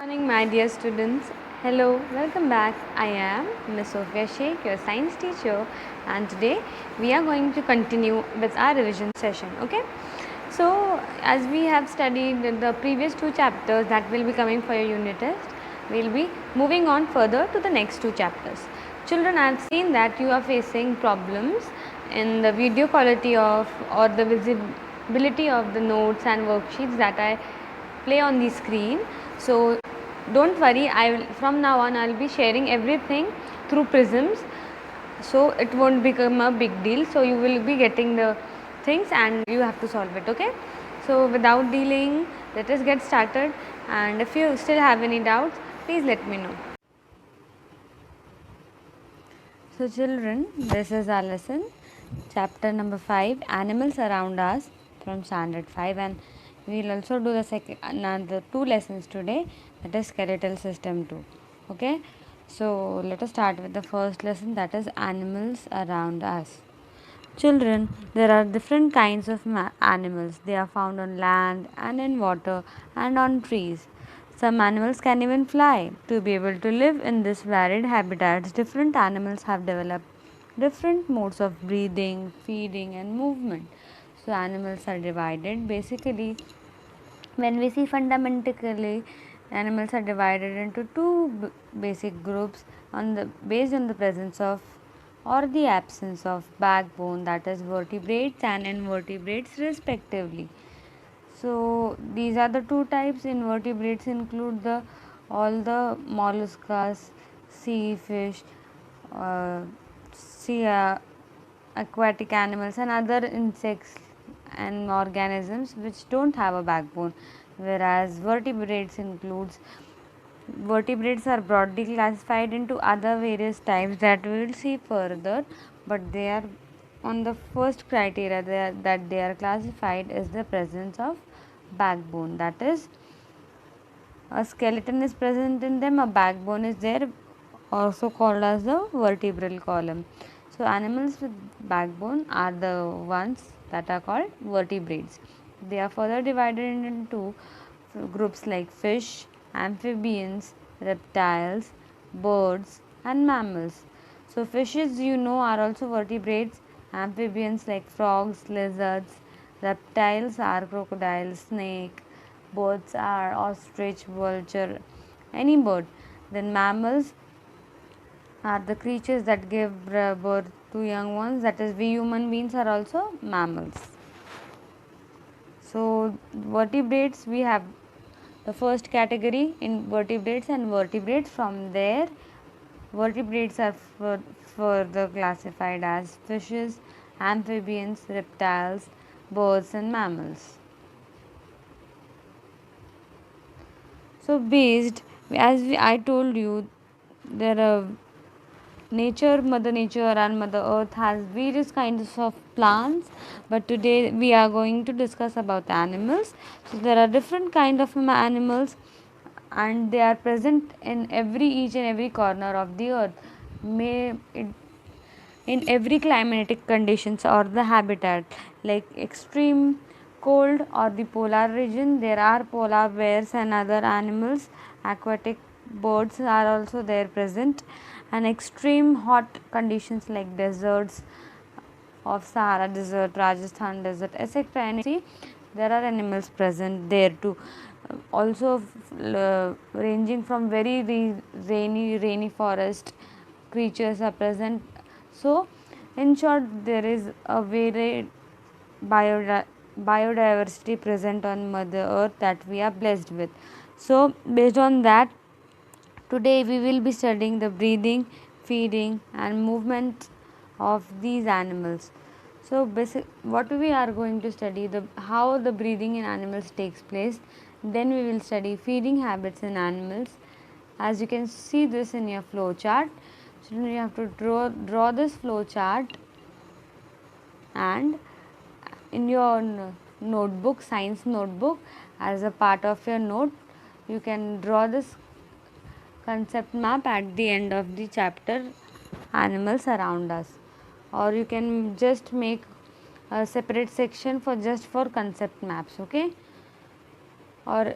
Morning, my dear students. Hello, welcome back. I am Ms. Sophia Sheikh, your science teacher, and today we are going to continue with our revision session. Okay, so as we have studied the previous two chapters that will be coming for your unit test, we will be moving on further to the next two chapters. Children, I have seen that you are facing problems in the video quality of or the visibility of the notes and worksheets that I play on the screen. So don't worry, I will from now on I will be sharing everything through prisms, so it won't become a big deal. So you will be getting the things and you have to solve it. Okay, so without delaying, let us get started, and if you still have any doubts, please let me know. So children, this is our lesson, chapter number 5, animals around us, from standard 5, and we will also do the second another two lessons today, that is skeletal system 2. Okay, so let us start with the first lesson, that is animals around us. Children, there are different kinds of animals. They are found on land and in water and on trees. Some animals can even fly. To be able to live in this varied habitats, different animals have developed different modes of breathing, feeding, and movement. So, animals are divided. Basically, when we see fundamentally, animals are divided into two basic groups based on the presence of or the absence of backbone, that is vertebrates and invertebrates respectively. So these are the two types. Invertebrates include the all the molluscs, sea fish, uh, sea aquatic animals, and other insects and organisms which don't have a backbone, whereas vertebrates are broadly classified into other various types that we will see further, but they are on the first criteria that they are classified is the presence of backbone, that is a skeleton is present in them, a backbone is there, also called as the vertebral column. So animals with backbone are the ones that are called vertebrates. They are further divided into groups like fish, amphibians, reptiles, birds, and mammals. So fishes, are also vertebrates. Amphibians like frogs, lizards. Reptiles are crocodiles, snake. Birds are ostrich, vulture, any bird. Then mammals are the creatures that give birth to young ones, that is we human beings are also mammals. So vertebrates, we have the first category in vertebrates and vertebrates. From there, vertebrates are further classified as fishes, amphibians, reptiles, birds, and mammals. So based, I told you, there are mother nature and mother earth has various kinds of plants, but today we are going to discuss about animals. So there are different kind of animals, and they are present in each and every corner of the earth, may it in every climatic conditions or the habitat, like extreme cold or the polar region, there are polar bears and other animals. Aquatic birds are also there present, and extreme hot conditions like deserts of Sahara desert, Rajasthan desert, etc. And see, there are animals present there too. Also, ranging from very rainy forest, creatures are present. So, in short, there is a very biodiversity present on Mother Earth that we are blessed with. So, based on that, today we will be studying the breathing, feeding, and movement of these animals. So, what we are going to study, the how the breathing in animals takes place. Then we will study feeding habits in animals. As you can see this in your flow chart, so you have to draw this flow chart, and in your notebook, science notebook, as a part of your note, you can draw this concept map at the end of the chapter animals around us, or you can just make a separate section for concept maps. Okay, or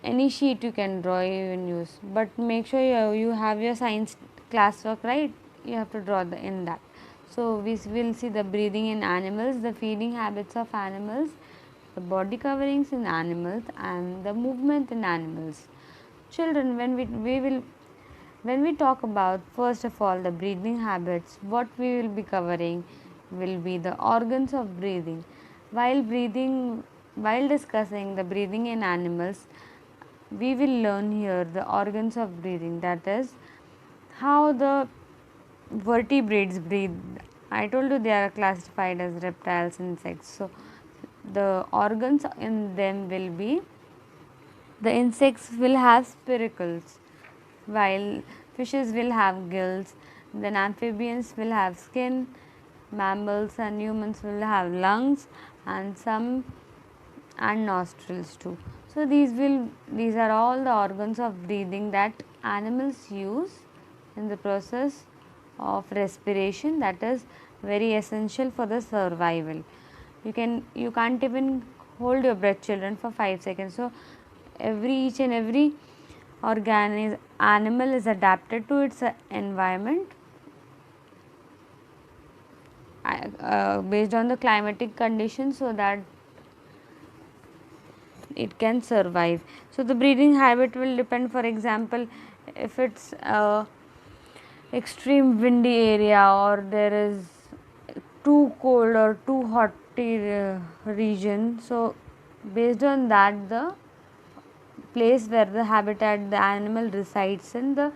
any sheet you can draw, you can use, but make sure you have your science classwork, right? You have to draw in that. So we will see the breathing in animals, the feeding habits of animals, the body coverings in animals, and the movement in animals. Children, when we talk about, first of all, the breathing habits, what we will be covering will be the organs of breathing. While discussing the breathing in animals, we will learn here the organs of breathing, that is how the vertebrates breathe. I told you they are classified as reptiles, insects. So the organs in them will be, the insects will have spiracles, while fishes will have gills, then amphibians will have skin, mammals and humans will have lungs, and some and nostrils too. So these are all the organs of breathing that animals use in the process of respiration, that is very essential for the survival. You can't even hold your breath, children, for 5 seconds. So each and every animal is adapted to its environment based on the climatic conditions, so that it can survive. So the breathing habit will depend, for example, if it's extreme windy area, or there is too cold or too hot region, so based on that, the place where the habitat the animal resides in, the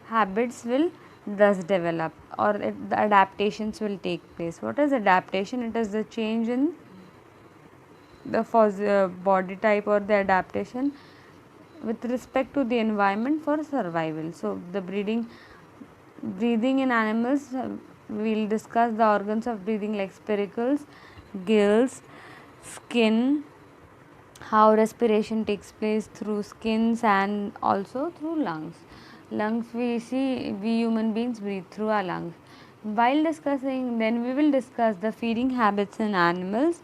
habits will thus develop, or the adaptations will take place. What is adaptation? It is the change in the body type, or the adaptation with respect to the environment for survival. So the breathing in animals, we'll discuss the organs of breathing like spiracles, gills, skin, how respiration takes place through skins and also through lungs. Lungs, we human beings breathe through our lungs. While discussing, then we will discuss the feeding habits in animals.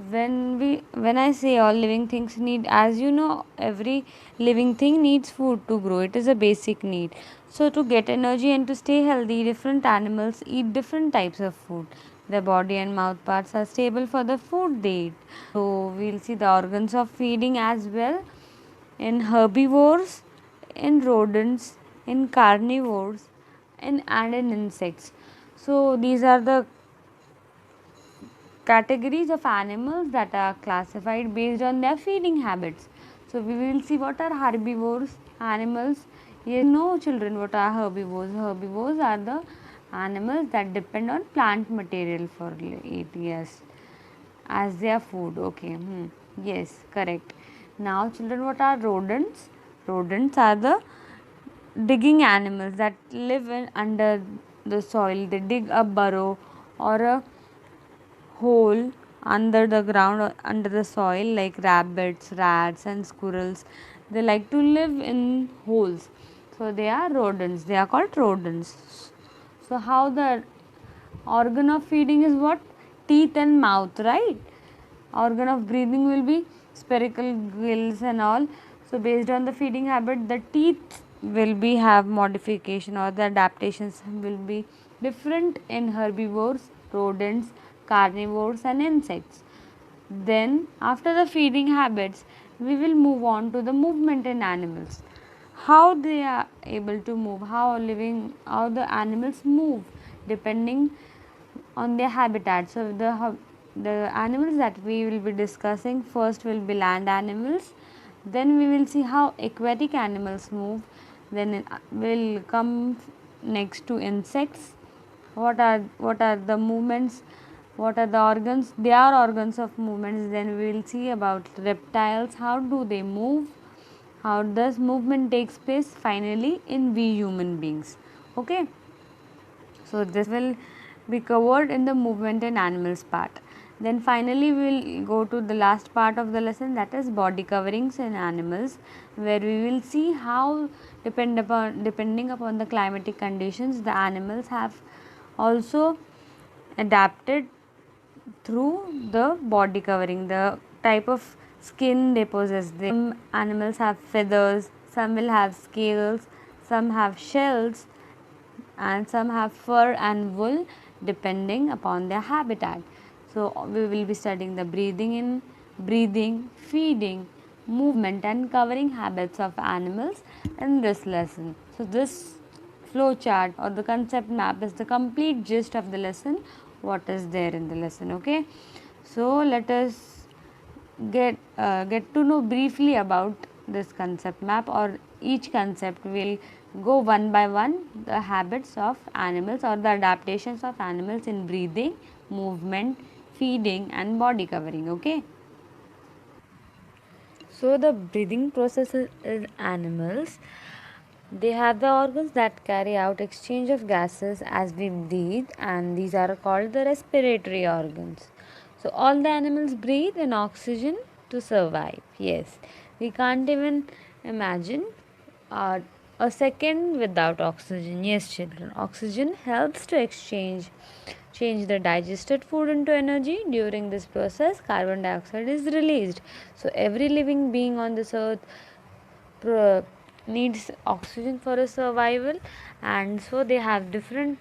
When I say all living things need, as you know, every living thing needs food to grow. It is a basic need. So to get energy and to stay healthy, different animals eat different types of food. Their body and mouth parts are stable for the food they eat. So we'll see the organs of feeding as well in herbivores, in rodents, in carnivores, and in insects. So these are the categories of animals that are classified based on their feeding habits. So we will see what are herbivores animals. You know, children, what are herbivores? Herbivores are the animals that depend on plant material for eat, yes, as their food. Okay, yes, correct. Now children, what are rodents? Rodents are the digging animals that live under the soil. They dig a burrow or a hole under the ground or under the soil, like rabbits, rats and squirrels. They like to live in holes, so they are rodents. They are called rodents. So how the organ of feeding is what? Teeth and mouth, right? Organ of breathing will be spherical gills and all. So based on the feeding habit, the teeth will be have modification, or the adaptations will be different in herbivores, rodents, carnivores and insects. Then after the feeding habits, we will move on to the movement in animals. How they are able to move, how the animals move depending on their habitat. So the animals that we will be discussing first will be land animals, then we will see how aquatic animals move, then will come next to insects. What are the movements, what are the organs, their organs of movements. Then we will see about reptiles, how do they move, how does movement takes place finally in we human beings. Okay, so this will be covered in the movement in animals part. Then finally we will go to the last part of the lesson, that is body coverings in animals, where we will see how depending upon the climatic conditions, the animals have also adapted through the body covering, the type of skin they possess. Some animals have feathers, some will have scales, some have shells, and some have fur and wool depending upon their habitat. So we will be studying the breathing, feeding, movement and covering habits of animals in this lesson. So this flow chart or the concept map is the complete gist of the lesson, what is there in the lesson. Okay, so let us get to know briefly about this concept map, or each concept will go one by one the habits of animals or the adaptations of animals in breathing, movement, feeding and body covering. Okay, so the breathing process in animals, they have the organs that carry out exchange of gases as we breathe, and these are called the respiratory organs. So all the animals breathe in oxygen to survive. Yes, we can't even imagine uh, a second without oxygen. Yes, children, oxygen helps to change the digested food into energy. During this process, carbon dioxide is released. So every living being on this earth needs oxygen for a survival, and so they have different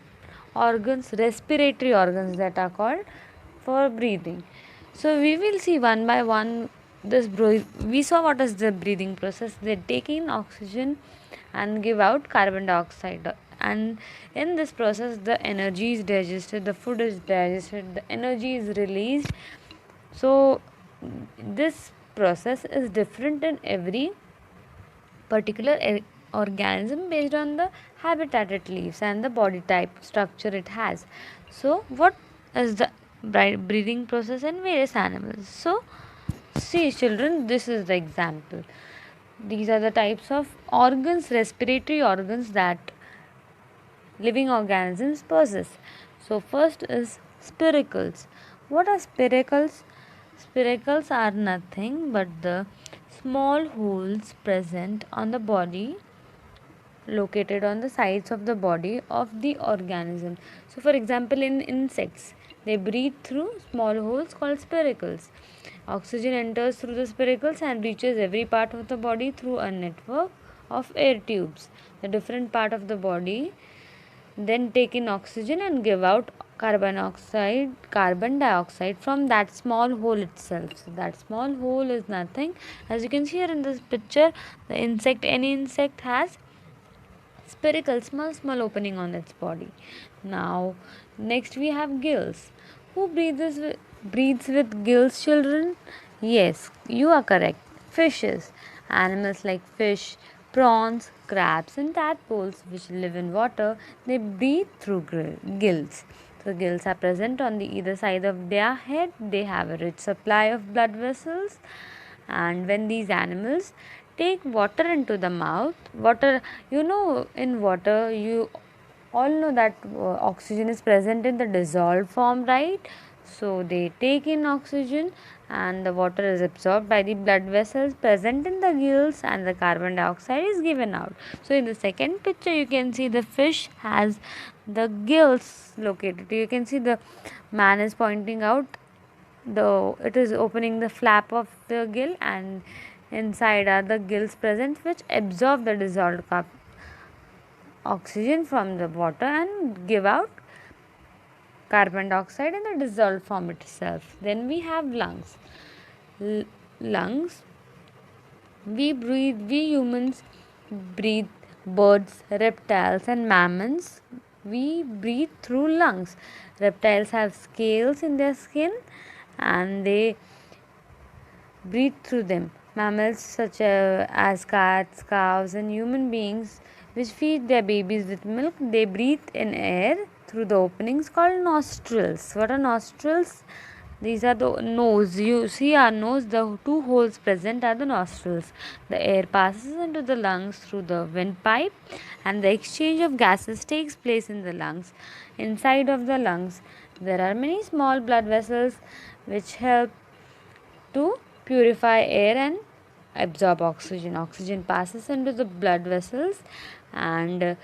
organs, respiratory organs, that are called for breathing. So we will see one by one this we saw what is the breathing process. They take in oxygen and give out carbon dioxide, and in this process the energy is digested, the food is digested, the energy is released. So this process is different in every particular organism based on the habitat it lives and the body type structure it has. So what is the breathing process in various animals? So see children, this is the example. These are the types of organs, respiratory organs, that living organisms possess. So first is spiracles. What are spiracles? Spiracles are nothing but the small holes present on the body, located on the sides of the body of the organism. So for example, in insects, they breathe through small holes called spiracles. Oxygen enters through the spiracles and reaches every part of the body through a network of air tubes. The different part of the body then take in oxygen and give out carbon dioxide from that small hole itself. So that small hole is nothing, as you can see here in this picture, the insect, any insect has spherical small opening on its body. Now next we have gills. Who breathes with gills, children? Yes, you are correct. Fishes. Animals like fish, prawns, crabs and tadpoles, which live in water, they breathe through gills. So gills are present on the either side of their head. They have a rich supply of blood vessels, and when these animals take water into the mouth, water, in water, you all know that oxygen is present in the dissolved form, right? So they take in oxygen and the water is absorbed by the blood vessels present in the gills, and the carbon dioxide is given out. So in the second picture you can see the fish has the gills located. You can see the man is pointing out, it is opening the flap of the gill, and inside are the gills present, which absorb the dissolved oxygen from the water and give out carbon dioxide in the dissolved form itself. Then we have lungs. Lungs, we humans breathe, birds, reptiles and mammals, we breathe through lungs. Reptiles have scales in their skin and they breathe through them. Mammals such as cats, cows and human beings, which feed their babies with milk, they breathe in air through the openings called nostrils. What are nostrils? These are the nose. You see our nose, the two holes present are the nostrils. The air passes into the lungs through the windpipe and the exchange of gases takes place in the lungs. Inside of the lungs, there are many small blood vessels which help to purify air and absorb oxygen. Oxygen passes into the blood vessels, and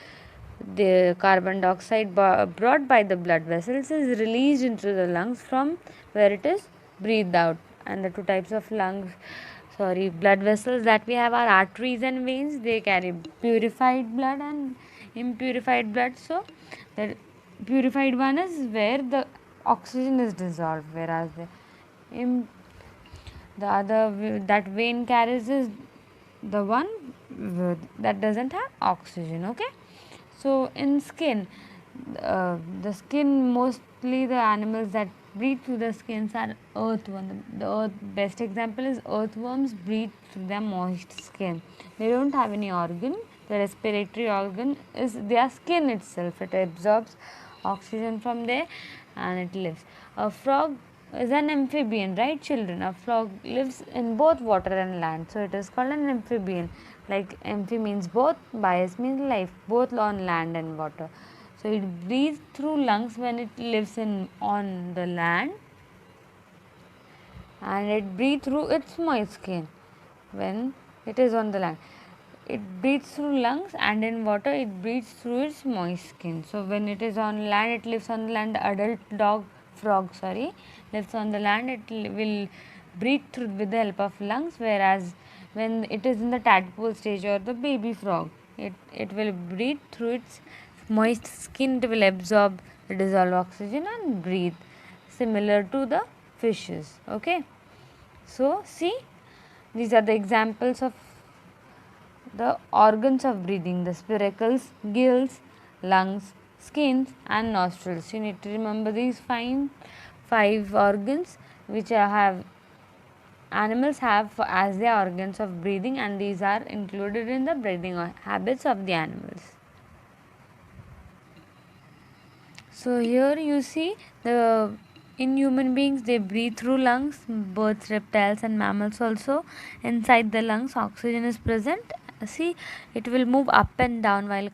the carbon dioxide brought by the blood vessels is released into the lungs, from where it is breathed out and the two types of blood vessels that we have are arteries and veins. They carry purified blood and impurified blood. So the purified one is where the oxygen is dissolved, whereas the other that vein carries is the one that doesn't have oxygen. Okay, so in skin, the skin, mostly the animals that breathe through the skins are earthworm. The earth best example is earthworms breathe through their moist skin. They don't have any organ. The respiratory organ is their skin itself. It absorbs oxygen from there and it lives. A frog is an amphibian, right children? A frog lives in both water and land, so it is called an amphibian. Like amphi means both, bias means life, both on land and water. So it breathes through lungs when it lives on the land, and it breathes through its moist skin when it is on the land. It breathes through lungs, and in water it breathes through its moist skin. So when it is on land, it lives on the land. The adult frog lives on the land. It will breathe through with the help of lungs, whereas when it is in the tadpole stage or the baby frog, it will breathe through its moist skin. It will absorb the dissolved oxygen and breathe, similar to the fishes. Okay, so see, these are the examples of the organs of breathing: the spiracles, gills, lungs, skins and nostrils. You need to remember these five organs which animals have as their organs of breathing, and these are included in the breathing habits of the animals. So here you see, in human beings they breathe through lungs. Birds, reptiles and mammals also. Inside the lungs oxygen is present. See, it will move up and down while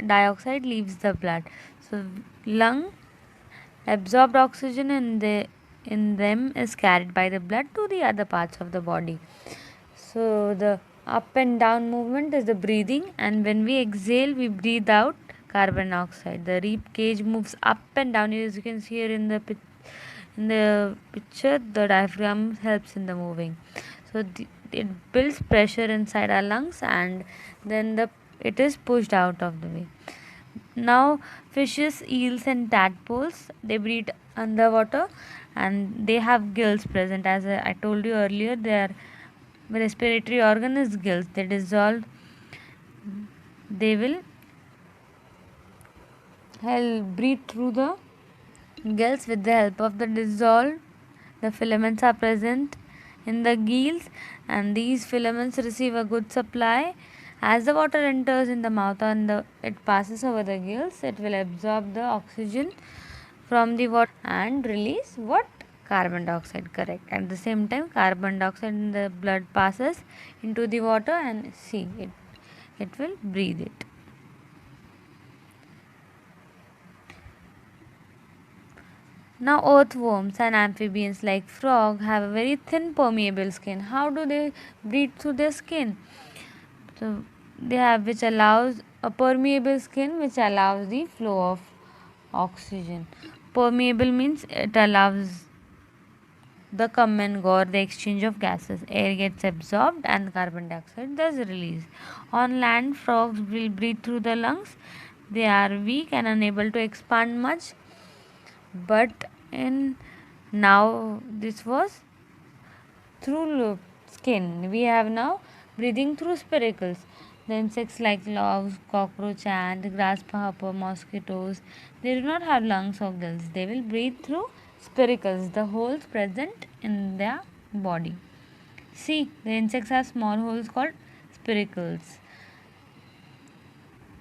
dioxide leaves the blood. So lung absorbed oxygen in them is carried by the blood to the other parts of the body. So the up and down movement is the breathing, and when we exhale we breathe out carbon dioxide. The rib cage moves up and down, as you can see here in the picture. The diaphragm helps in the moving. So it builds pressure inside our lungs, and then it is pushed out of the way. Now fishes, eels and tadpoles, they breathe underwater and they have gills present. As I told you earlier, their respiratory organ is gills. They will breathe through the gills with the help of the dissolved. The filaments are present in the gills, and these filaments receive a good supply. As the water enters in the mouth and it passes over the gills, it will absorb the oxygen from the water and release what? Carbon dioxide, correct. At the same time, carbon dioxide in the blood passes into the water, and see, it will breathe it. Now earthworms and amphibians like frog have a very thin permeable skin. How do they breathe through their skin? So they have which allows a permeable skin which allows the flow of oxygen. Permeable means it allows the come and go, or the exchange of gases. Air gets absorbed and carbon dioxide thus released. On land, frogs will breathe through the lungs. They are weak and unable to expand much, but now this was through skin. We have now breathing through spiracles. The insects like louse, cockroach, ant, grasshopper, mosquitoes, they do not have lungs or gills. They will breathe through spiracles, the holes present in their body. See, the insects have small holes called spiracles.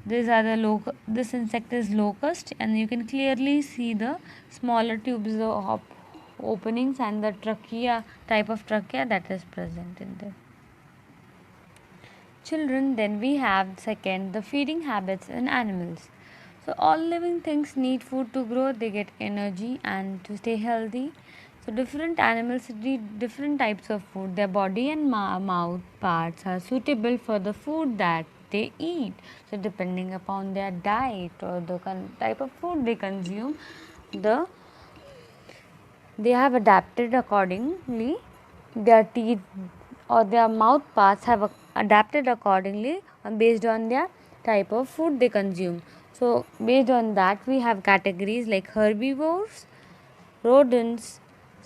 This insect is locust, and you can clearly see the smaller tubes of openings and the type of trachea that is present in there. Children, then we have second, the feeding habits in animals. So all living things need food to grow, they get energy and to stay healthy. So different animals need different types of food. Their body and mouth parts are suitable for the food that they eat. So depending upon their diet or the type of food they consume, the they have adapted accordingly. Their teeth or their mouth parts have adapted accordingly based on their type of food they consume. So based on that, we have categories like herbivores, rodents,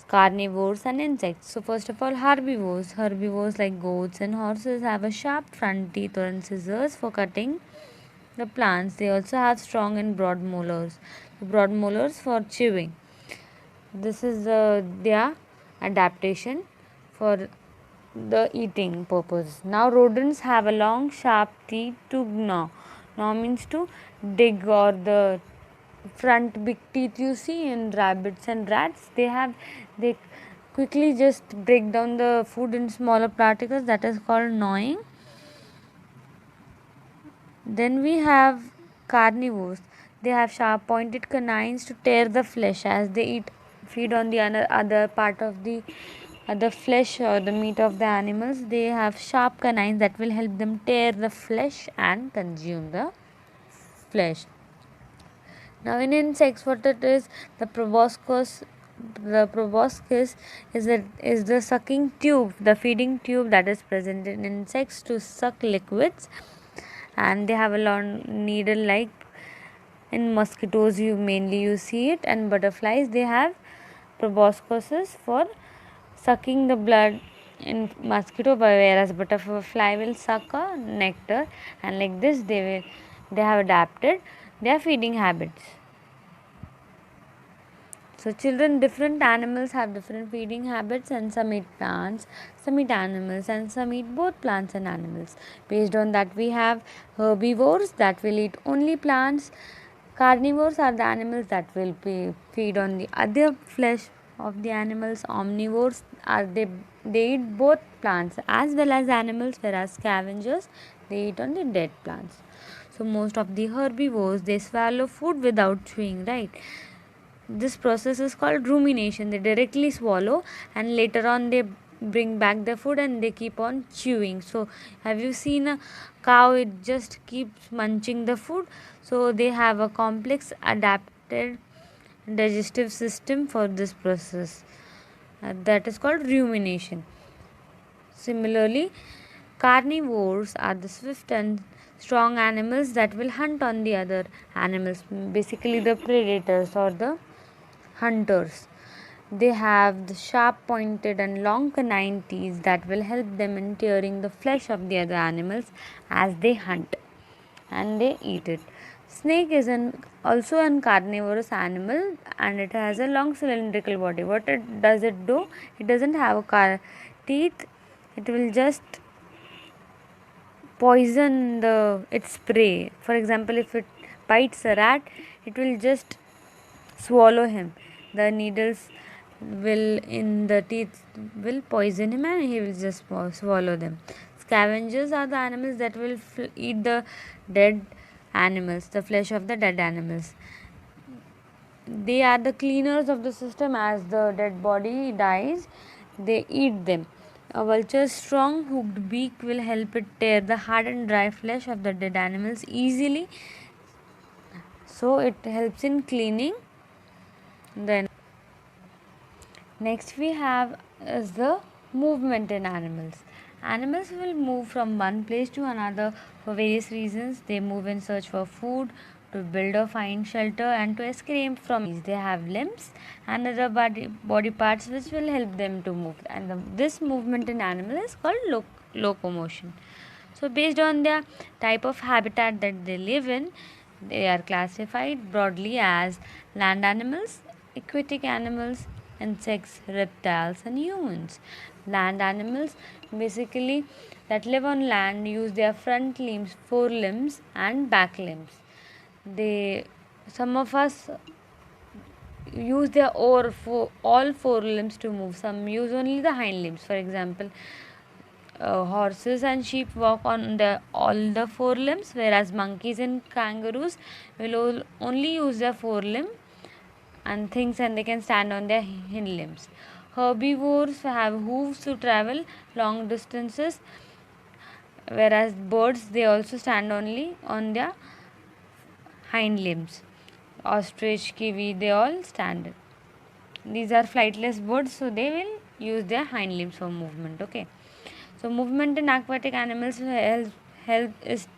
carnivores and insects. So first of all, herbivores like goats and horses have a sharp front teeth or scissors for cutting the plants. They also have strong and broad molars, for chewing. This is their adaptation for the eating purpose. Now rodents have a long sharp teeth to gnaw. Gnaw means to dig, or the front big teeth you see in rabbits and rats. They quickly just break down the food in smaller particles. That is called gnawing. Then we have carnivores. They have sharp pointed canines to tear the flesh as they feed on the other part of the other flesh or the meat of the animals. They have sharp canines that will help them tear the flesh and consume the flesh. Now in insects, what it is, the proboscis. The proboscis is the sucking tube, the feeding tube that is present in insects to suck liquids, and they have a long needle like. In mosquitoes you see it, and butterflies they have proboscis for sucking the blood in mosquito, whereas butterfly will suck a nectar, and like this they have adapted their feeding habits. So children, different animals have different feeding habits, and some eat plants, some eat animals, and some eat both plants and animals. Based on that, we have herbivores that will eat only plants. Carnivores are the animals that will feed on the other flesh of the animals. Omnivores are they eat both plants as well as animals, whereas scavengers they eat on the dead plants. So most of the herbivores they swallow food without chewing, right? This process is called rumination. They directly swallow and later on they bring back the food and they keep on chewing. So have you seen a cow? It just keeps munching the food. So they have a complex adapted digestive system for this process. That is called rumination. Similarly, carnivores are the swift and strong animals that will hunt on the other animals, basically the predators or the hunters. They have the sharp pointed and long canine teeth that will help them in tearing the flesh of the other animals as they hunt and they eat it. Snake is also an carnivorous animal, and it has a long cylindrical body. What it does it do? It doesn't have teeth. It will just poison its prey. For example, if it bites a rat, it will just swallow him. The needles will in the teeth will poison him and he will just swallow them. Scavengers are the animals that will eat the dead animals, the flesh of the dead animals. They are the cleaners of the system. As the dead body dies, they eat them. A vulture's strong hooked beak will help it tear the hard and dry flesh of the dead animals easily. So it helps in cleaning. Then next we have is the movement in animals. Animals will move from one place to another for various reasons. They move in search for food, to build or find shelter, and to escape from these. They have limbs and other body parts which will help them to move. And this movement in animal is called locomotion. So based on their type of habitat that they live in, they are classified broadly as land animals, aquatic animals, insects, reptiles, and humans. Land animals basically that live on land use their front limbs, forelimbs, and back limbs. Some of us use their all four limbs to move. Some use only the hind limbs. For example, horses and sheep walk on all the four limbs, whereas monkeys and kangaroos will only use their forelimb and things, and they can stand on their hind limbs. Herbivores have hooves to travel long distances, whereas birds they also stand only on their hind limbs. Ostrich, kiwi, they all stand. these are flightless birds, so they will use their hind limbs for movement. Okay, so movement in aquatic animals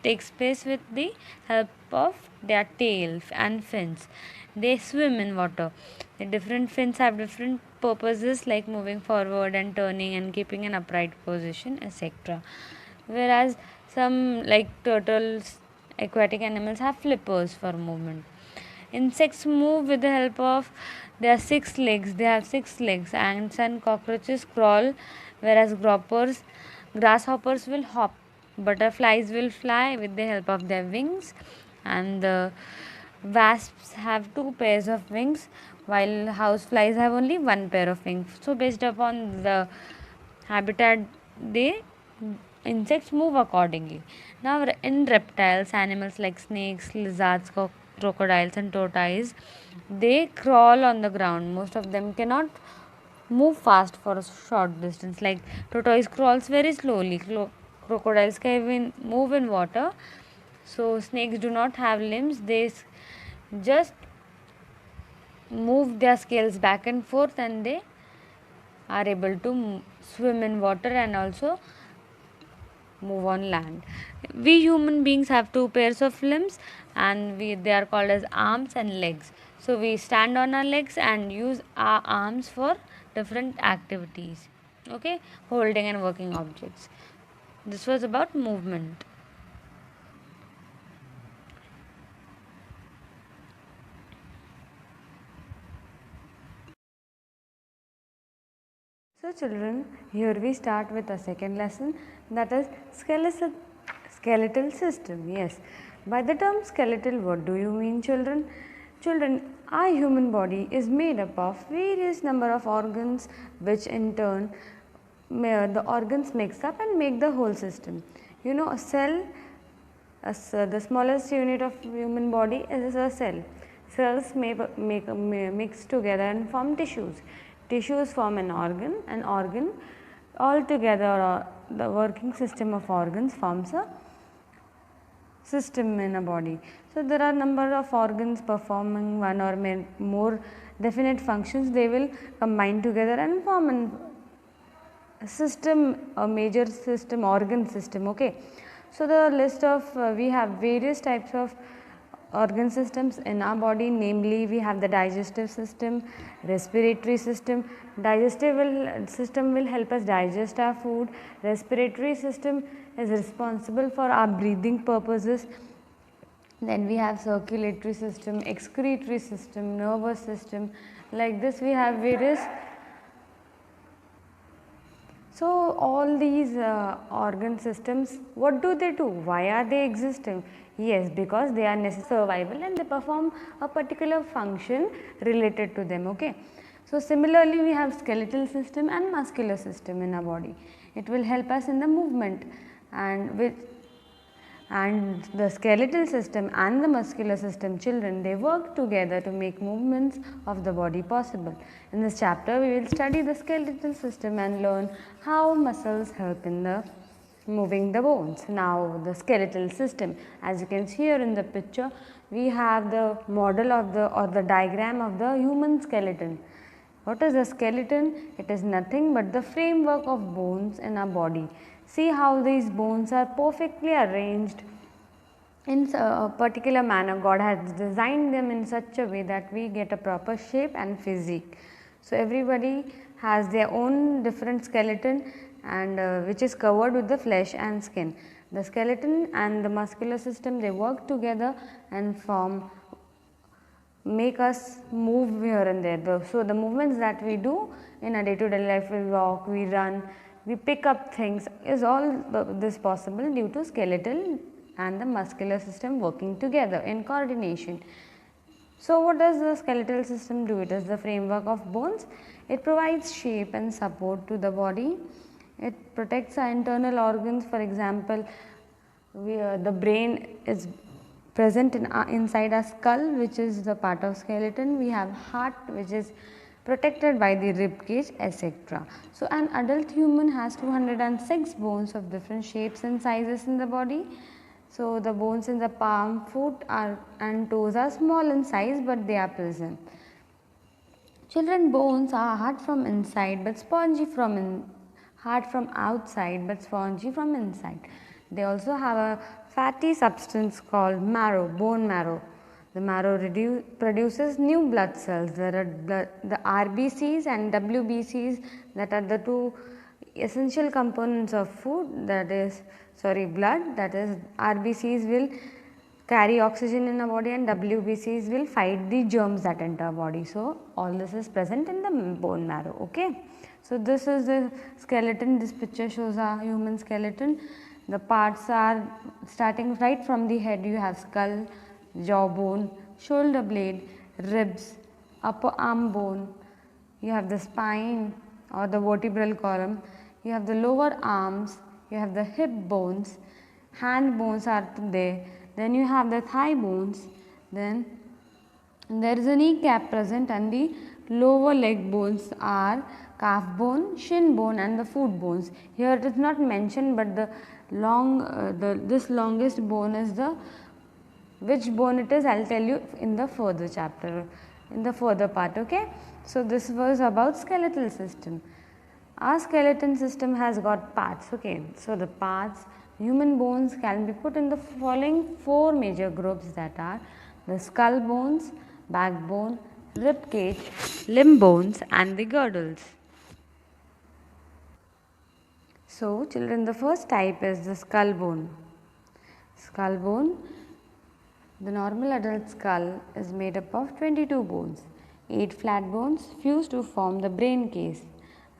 takes place with the help of their tail and fins. They swim in water. The different fins have different purposes like moving forward and turning and keeping an upright position, etc. Whereas some like turtles, aquatic animals have flippers for movement. Insects move with the help of their six legs. They have six legs. Ants and cockroaches crawl, whereas grasshoppers will hop. Butterflies will fly with the help of their wings, and the wasps have two pairs of wings, while houseflies have only one pair of wings. So, based upon the habitat, they insects move accordingly. Now, in reptiles, animals like snakes, lizards, crocodiles, and tortoises, they crawl on the ground. Most of them cannot move fast for a short distance. Like tortoise crawls very slowly. Crocodiles can move in water. So snakes do not have limbs. They just move their scales back and forth, and they are able to swim in water and also move on land. We human beings have two pairs of limbs, and they are called as arms and legs. So we stand on our legs and use our arms for different activities. Okay, holding and working objects. This was about movement. So children, here we start with a second lesson, that is skeletal system. Yes, by the term skeletal, what do you mean, children? Children, our human body is made up of various number of organs, which in turn the organs mix up and make the whole system. You know, a cell, the smallest unit of human body is a cell. Cells mix together and form tissues. Tissues form an organ all together, the working system of organs forms a system in a body. So there are number of organs performing one or more definite functions. They will combine together and form a system, a major system, organ system. Okay, so the list of we have various types of organ systems in our body, namely we have the digestive system, respiratory system. Digestive system will help us digest our food. Respiratory system is responsible for our breathing purposes. Then we have circulatory system, excretory system, nervous system. Like this we have various. So all these organ systems, what do they do? Why are they existing? Yes, because they are necessary for survival and they perform a particular function related to them. Okay. So similarly, we have skeletal system and muscular system in our body. It will help us in the movement, and the skeletal system and the muscular system, children, they work together to make movements of the body possible. In this chapter, we will study the skeletal system and learn how muscles help in the moving the bones. Now, the skeletal system, as you can see here in the picture, we have the model of the diagram of the human skeleton. What is the skeleton? It is nothing but the framework of bones in our body. See how these bones are perfectly arranged in a particular manner. God has designed them in such a way that we get a proper shape and physique. So everybody has their own different skeleton, and which is covered with the flesh and skin. The skeleton and the muscular system, they work together and make us move here and there. So the movements that we do in a day-to-day life, we walk, we run, we pick up things, is all this possible due to skeletal and the muscular system working together in coordination. So what does the skeletal system do? It is the framework of bones. It provides shape and support to the body. It protects our internal organs. For example, the brain is present inside our skull, which is the part of skeleton. We have heart, which is protected by the rib cage, etc. So an adult human has 206 bones of different shapes and sizes in the body. So the bones in the palm, foot and toes are small in size, but they are present. Children, bones are hard from inside but spongy hard from outside but spongy from inside. They also have a fatty substance called marrow, bone marrow. The marrow produces new blood cells. There are the RBCs and WBCs, that are the two essential components of food, that is blood, that is RBCs will carry oxygen in our body and WBCs will fight the germs that enter our body. So, all this is present in the bone marrow. Okay. So, this is the skeleton. This picture shows a human skeleton. The parts are starting right from the head. You have skull, jawbone, shoulder blade, ribs, upper arm bone, you have the spine or the vertebral column, you have the lower arms, you have the hip bones, hand bones are there, then you have the thigh bones, then there is a kneecap present, and the lower leg bones are calf bone, shin bone and the foot bones. Here it is not mentioned, but the this longest bone is the, which bone it is, I will tell you in the further chapter, in the further part. Okay. So, this was about skeletal system. Our skeleton system has got parts. Okay. So, the parts, human bones can be put in the following 4 major groups, that are the skull bones, backbone, rib cage, limb bones and the girdles. So, children, the first type is the skull bone. Skull bone, the normal adult skull is made up of 22 bones, 8 flat bones fused to form the brain case,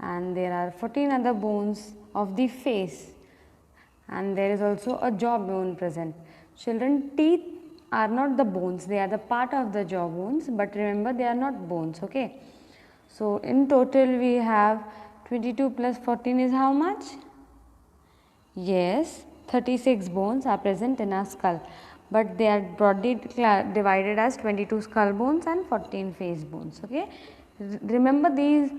and there are 14 other bones of the face, and there is also a jaw bone present. Children, teeth are not the bones, they are the part of the jaw bones, but remember they are not bones. Okay. So, in total we have 22 plus 14 is how much? Yes, 36 bones are present in our skull, but they are broadly divided as 22 skull bones and 14 face bones. Okay. Remember these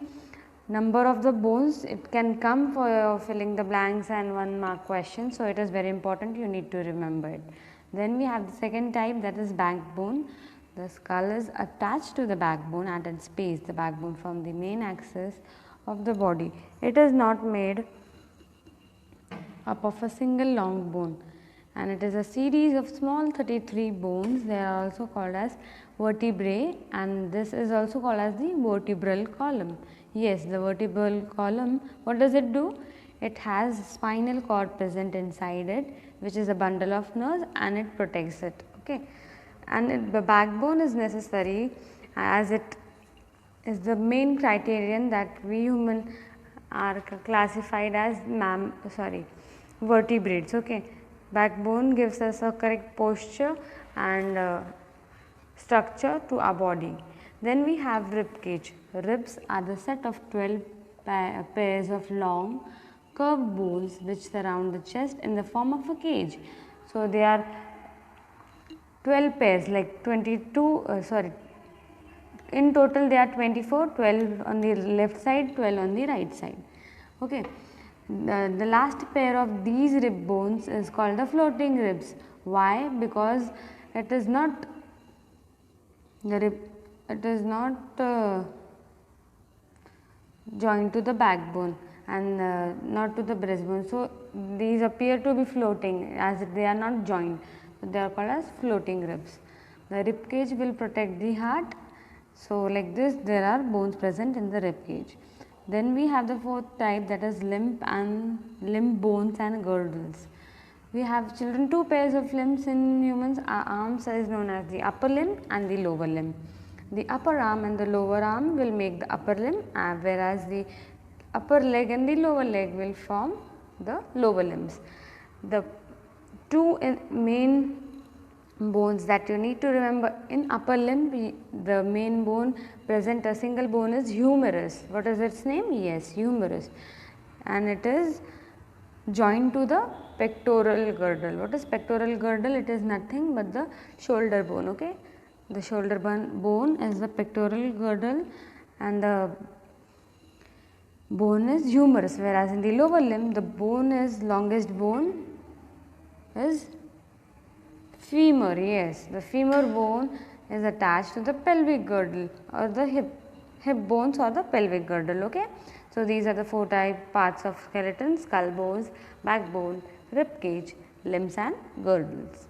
number of the bones, it can come for filling the blanks and 1 mark question. So, it is very important, you need to remember it. Then we have the second type, that is backbone. The skull is attached to the backbone at its base. The backbone forms the main axis of the body. It is not made up of a single long bone, and it is a series of small 33 bones. They are also called as vertebrae, and this is also called as the vertebral column. Yes, the vertebral column, what does it do? It has spinal cord present inside it, which is a bundle of nerves, and it protects it. Okay. And the backbone is necessary, as it is the main criterion that we human are classified as vertebrates. Okay. Backbone gives us a correct posture and structure to our body. Then we have rib cage. Ribs are the set of 12 pairs of long curved bones which surround the chest in the form of a cage. So, they are 12 pairs, like 22 in total they are 24, 12 on the left side, 12 on the right side. Okay. The last pair of these rib bones is called the floating ribs. Why? Because it is not joined to the backbone and not to the breastbone. So, these appear to be floating as they are not joined. So, they are called as floating ribs. The rib cage will protect the heart. So, like this there are bones present in the rib cage. Then we have the fourth type, that is limb bones and girdles. We have, children, 2 pairs of limbs in humans. Our arms is known as the upper limb and the lower limb. The upper arm and the lower arm will make the upper limb, whereas the upper leg and the lower leg will form the lower limbs. The 2 main bones that you need to remember, in upper limb the main bone present, a single bone, is humerus. What is its name? Yes, humerus, and it is joined to the pectoral girdle. What is pectoral girdle? It is nothing but the shoulder bone. Okay. The shoulder bone is the pectoral girdle and the bone is humerus, whereas in the lower limb the bone is, longest bone is femur. Yes, the femur bone is attached to the pelvic girdle or the hip hip bones or the pelvic girdle. Okay, so these are the 4 parts of skeleton: skull bones, backbone, rib cage, limbs and girdles.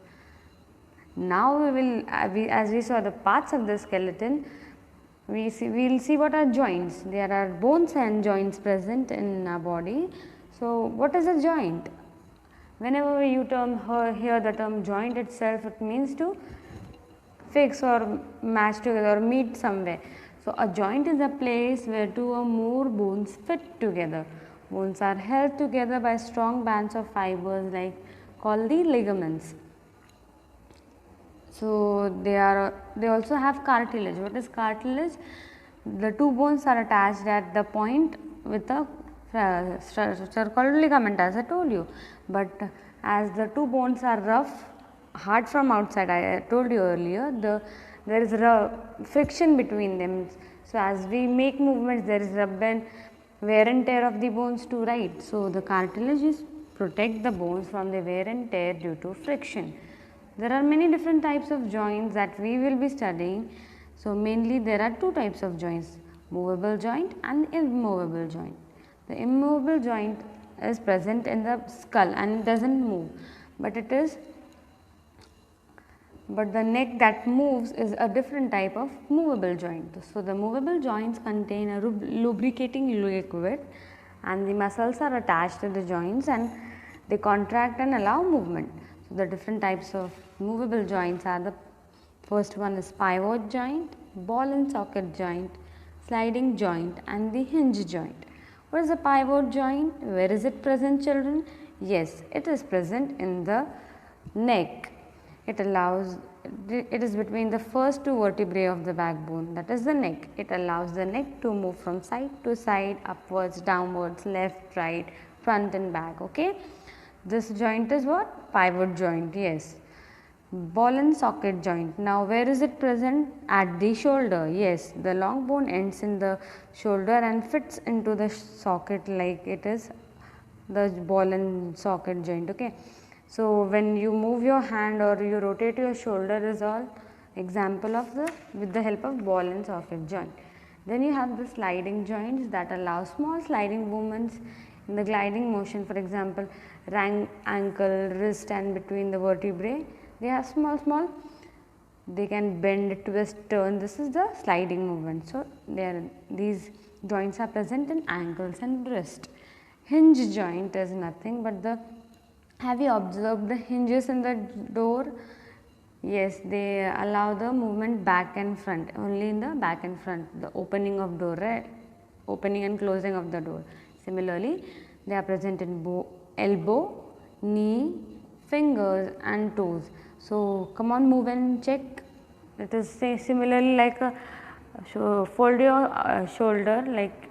Now we will, as we saw the parts of the skeleton, we will see what are joints. There are bones and joints present in our body. So what is a joint? Whenever you hear the term joint itself, it means to fix or match together or meet somewhere. So a joint is a place where 2 or more bones fit together. Bones are held together by strong bands of fibers called the ligaments. So they also have cartilage. What is cartilage? The 2 bones are attached at the point with a structure called ligament, as I told you. But as the 2 bones are rough, hard from outside, I told you earlier, there is friction between them. So as we make movements, there is rub and wear and tear of the bones too, right? So the cartilage protect the bones from the wear and tear due to friction. There are many different types of joints that we will be studying. So mainly there are 2 types of joints: movable joint and immovable joint. The immovable joint is present in the skull and it does not move, but the neck that moves is a different type of movable joint. So the movable joints contain a lubricating liquid and the muscles are attached to the joints and they contract and allow movement. So the different types of movable joints are: the first one is pivot joint, ball and socket joint, sliding joint and the hinge joint. What is a pivot joint? Where is it present, children? Yes, it is present in the neck. It is between the first 2 vertebrae of the backbone, that is the neck. It allows the neck to move from side to side, upwards, downwards, left, right, front and back. Okay. This joint is what? Pivot joint, yes. Ball and socket joint. Now where is it present? At the shoulder. Yes, the long bone ends in the shoulder and fits into the socket like it is the ball and socket joint. Okay. So when you move your hand or you rotate your shoulder is all example of with the help of ball and socket joint. Then you have the sliding joints that allow small sliding movements in the gliding motion. For example, ankle, wrist and between the vertebrae, they have small, they can bend, twist, turn. This is the sliding movement. So these joints are present in ankles and wrist. Hinge joint is nothing but have you observed the hinges in the door? Yes, they allow the movement back and front, only in the back and front, the opening of door, right? Opening and closing of the door. Similarly, they are present in elbow, knee, fingers and toes. So come on, move and check. It is similarly like fold your shoulder, like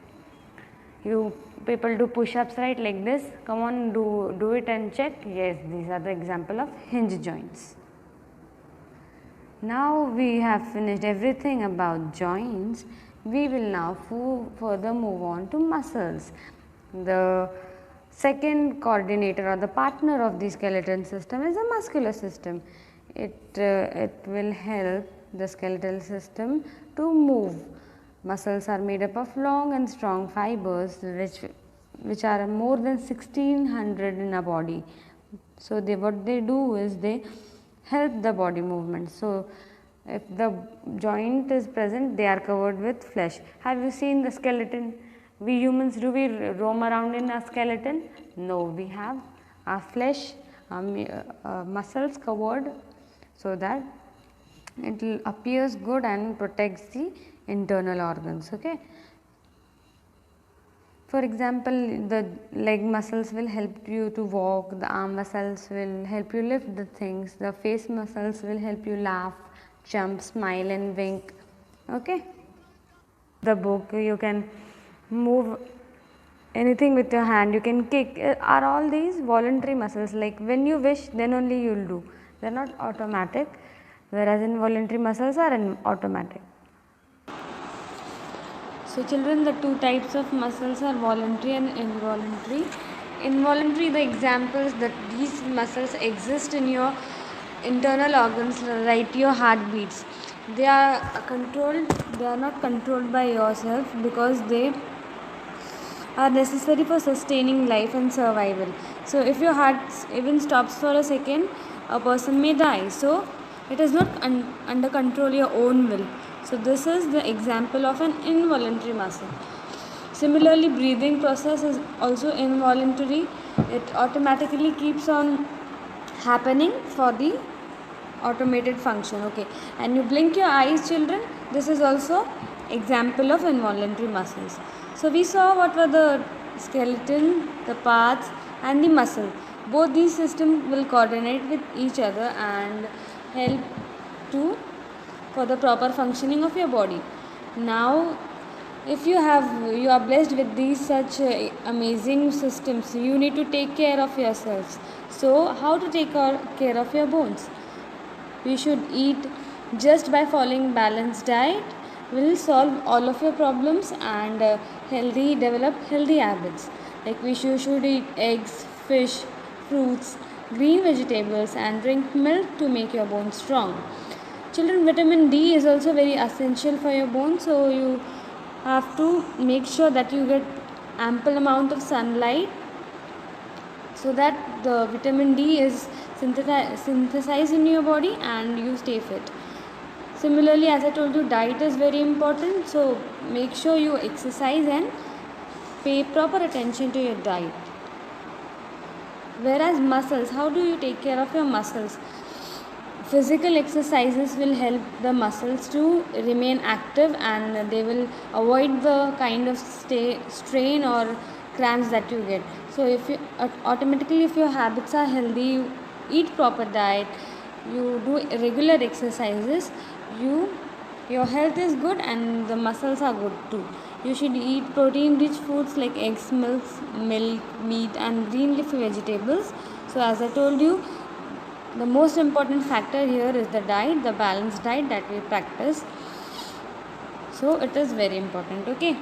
people do push-ups, right, like this. Come on, do it and check. Yes, these are the example of hinge joints. Now we have finished everything about joints. We will now further move on to muscles. The second coordinator or the partner of the skeleton system is the muscular system. It will help the skeletal system to move. Muscles are made up of long and strong fibers which are more than 1600 in a body. So what they do is they help the body movement. So if the joint is present, they are covered with flesh. Have you seen the skeleton? We humans, do we roam around in a skeleton? No, we have our flesh, muscles covered so that it appears good and protects the internal organs. Okay. For example, the leg muscles will help you to walk, the arm muscles will help you lift the things, the face muscles will help you laugh, jump, smile and wink. Okay. The book, you can move anything with your hand, you can kick. Are all these voluntary muscles? Like when you wish, then only you will do. They are not automatic, whereas involuntary muscles are automatic. So children, the 2 types of muscles are voluntary and involuntary. Involuntary, the examples that these muscles exist in your internal organs, right, your heartbeats. they are controlled, they are not controlled by yourself, because they are necessary for sustaining life and survival. So if your heart even stops for a second, a person may die. So it is not under control your own will. So this is the example of an involuntary muscle. Similarly, breathing process is also involuntary. It automatically keeps on happening for the automated function. Okay, and you blink your eyes, children, this is also example of involuntary muscles. So we saw what were the skeleton, the parts, and the muscle. Both these systems will coordinate with each other and help to for the proper functioning of your body. Now if you are blessed with these such amazing systems, you need to take care of yourselves. So how to take care of your bones? We should eat just by following balanced diet will solve all of your problems and develop healthy habits. Like we should eat eggs, fish, fruits, green vegetables, and drink milk to make your bones strong. Children, vitamin D is also very essential for your bones, so you have to make sure that you get ample amount of sunlight so that the vitamin D is synthesized in your body and you stay fit. Similarly, as I told you, diet is very important, so make sure you exercise and pay proper attention to your diet. Whereas muscles, how do you take care of your muscles? Physical exercises will help the muscles to remain active and they will avoid the kind of strain or cramps that you get. So if you automatically, if your habits are healthy, you eat proper diet, you do regular exercises, your health is good and the muscles are good too. You should eat protein rich foods like eggs, milk, meat, and green leafy vegetables. So as I told you, the most important factor here is the diet, the balanced diet that we practice. So it is very important. Okay.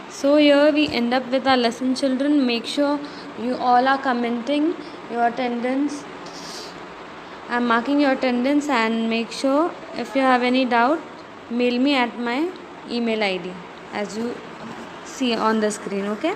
So here we end up with our lesson, children. Make sure you all are commenting your attendance. I'm marking your attendance, and make sure if you have any doubt, mail me at my email ID as you see on the screen. Okay.